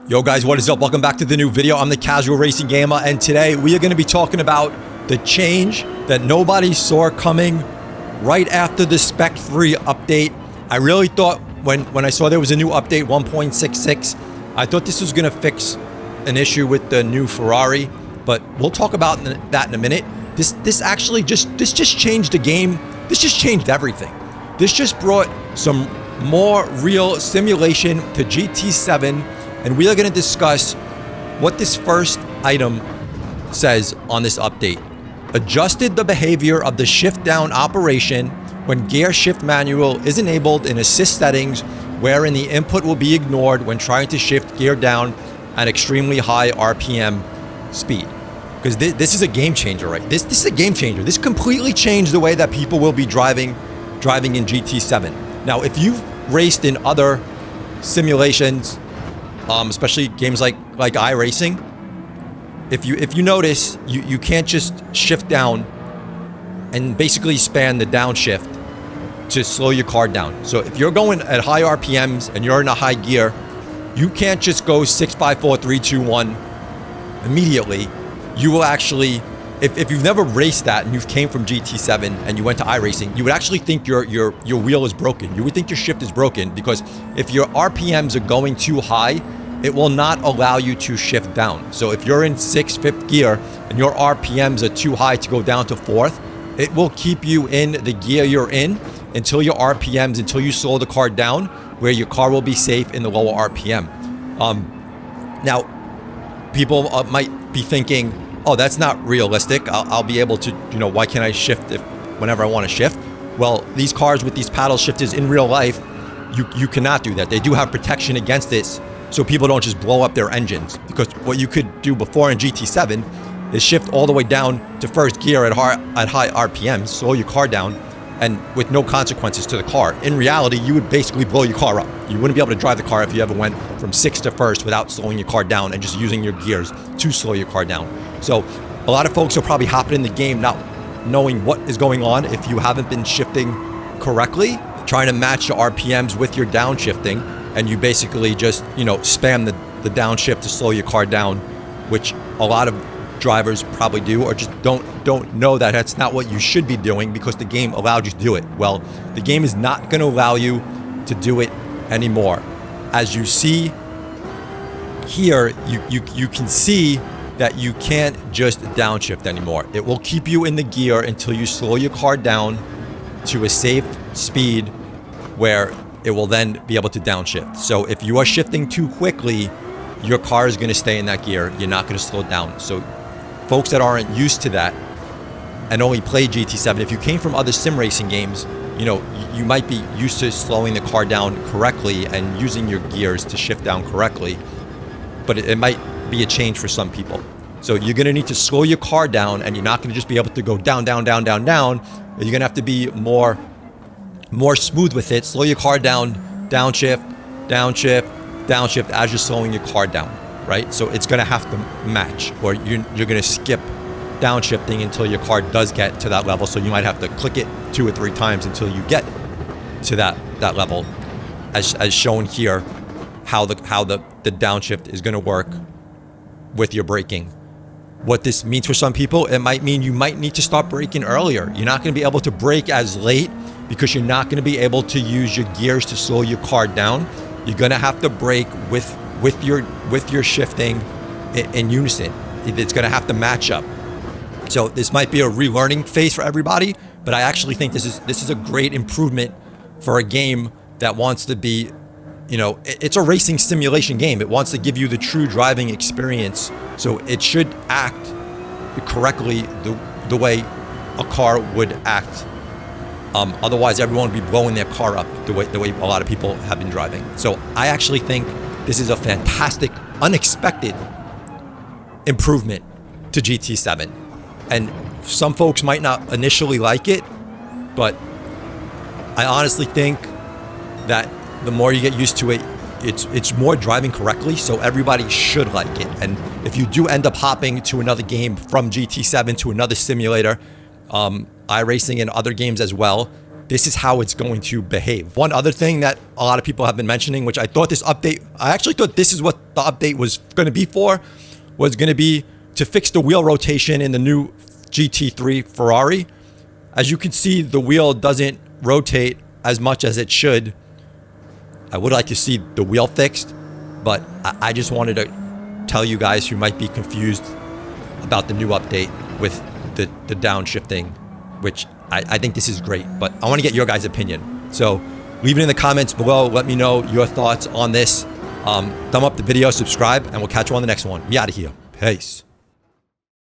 Yo guys, what is up? Welcome back to the new video. I'm the Casual Racing Gamer, and today we are going to be talking about the change that nobody saw coming right after the Spec 3 update. I really thought when I saw there was a new update, 1.66, I thought this was going to fix an issue with the new Ferrari, but we'll talk about that in a minute. This just changed the game. This just changed everything. This just brought some more real simulation to GT7, and we are going to discuss what this first item says on this update. Adjusted the behavior of the shift down operation when gear shift manual is enabled in assist settings, wherein the input will be ignored when trying to shift gear down at extremely high RPM speed. Because this is a game changer, right? This is a game changer. This completely changed the way that people will be driving in GT7. Now, if you've raced in other simulations, especially games like iRacing, if you notice, you can't just shift down and basically span the downshift to slow your car down. So if you're going at high RPMs and you're in a high gear, you can't just go 6, 5, 4, 3, 2, 1 immediately. You will actually, if you've never raced that and you've came from GT7 and you went to iRacing, you would actually think your wheel is broken. You would think your shift is broken, because if your RPMs are going too high, it will not allow you to shift down. So if you're in 6th, 5th gear and your RPMs are too high to go down to 4th, it will keep you in the gear you're in until you slow the car down, where your car will be safe in the lower RPM. Now, people might be thinking, oh, that's not realistic. I'll be able to, why can't I shift whenever I want to shift? Well, these cars with these paddle shifters in real life, you cannot do that. They do have protection against this, so people don't just blow up their engines. Because what you could do before in GT7 is shift all the way down to first gear at high RPMs, slow your car down, and with no consequences to the car. In reality, you would basically blow your car up. You wouldn't be able to drive the car if you ever went from 6th to 1st without slowing your car down and just using your gears to slow your car down. So a lot of folks are probably hopping in the game not knowing what is going on if you haven't been shifting correctly, trying to match your RPMs with your downshifting, and you basically just, spam the downshift to slow your car down, which a lot of drivers probably do, or just don't know that that's not what you should be doing because the game allowed you to do it. Well, the game is not going to allow you to do it anymore. As you see here, you can see that you can't just downshift anymore. It will keep you in the gear until you slow your car down to a safe speed where it will then be able to downshift. So if you are shifting too quickly, your car is going to stay in that gear. You're not going to slow down. So folks that aren't used to that and only play GT7, if you came from other sim racing games, you might be used to slowing the car down correctly and using your gears to shift down correctly, but it might be a change for some people. So you're going to need to slow your car down, and you're not going to just be able to go down, down, down, down, down. You're going to have to be more smooth with it. Slow your car down, downshift, downshift, downshift as you're slowing your car down, right? So it's going to have to match, or you're going to skip downshifting until your car does get to that level. So you might have to click it 2 or 3 times until you get to that level, as shown here, how the downshift is going to work with your braking. What this means for some people, it might mean you might need to start braking earlier. You're not going to be able to brake as late because you're not going to be able to use your gears to slow your car down. You're going to have to brake with your shifting in unison. It's going to have to match up. So this might be a relearning phase for everybody, but I actually think this is a great improvement for a game that wants to be, it's a racing simulation game. It wants to give you the true driving experience. So it should act correctly the way a car would act. Otherwise, everyone would be blowing their car up the way a lot of people have been driving. So I actually think this is a fantastic, unexpected improvement to GT7. And some folks might not initially like it, but I honestly think that the more you get used to it, it's more driving correctly, so everybody should like it. And if you do end up hopping to another game from GT7 to another simulator, iRacing and other games as well, this is how it's going to behave. One other thing that a lot of people have been mentioning, which I actually thought this is what the update was going to be for, was going to be to fix the wheel rotation in the new GT3 Ferrari. As you can see, the wheel doesn't rotate as much as it should. I would like to see the wheel fixed, but I just wanted to tell you guys who might be confused about the new update with the downshifting, which I think this is great, but I want to get your guys' opinion. So leave it in the comments below. Let me know your thoughts on this. Thumb up the video, subscribe, and we'll catch you on the next one. We out of here. Peace.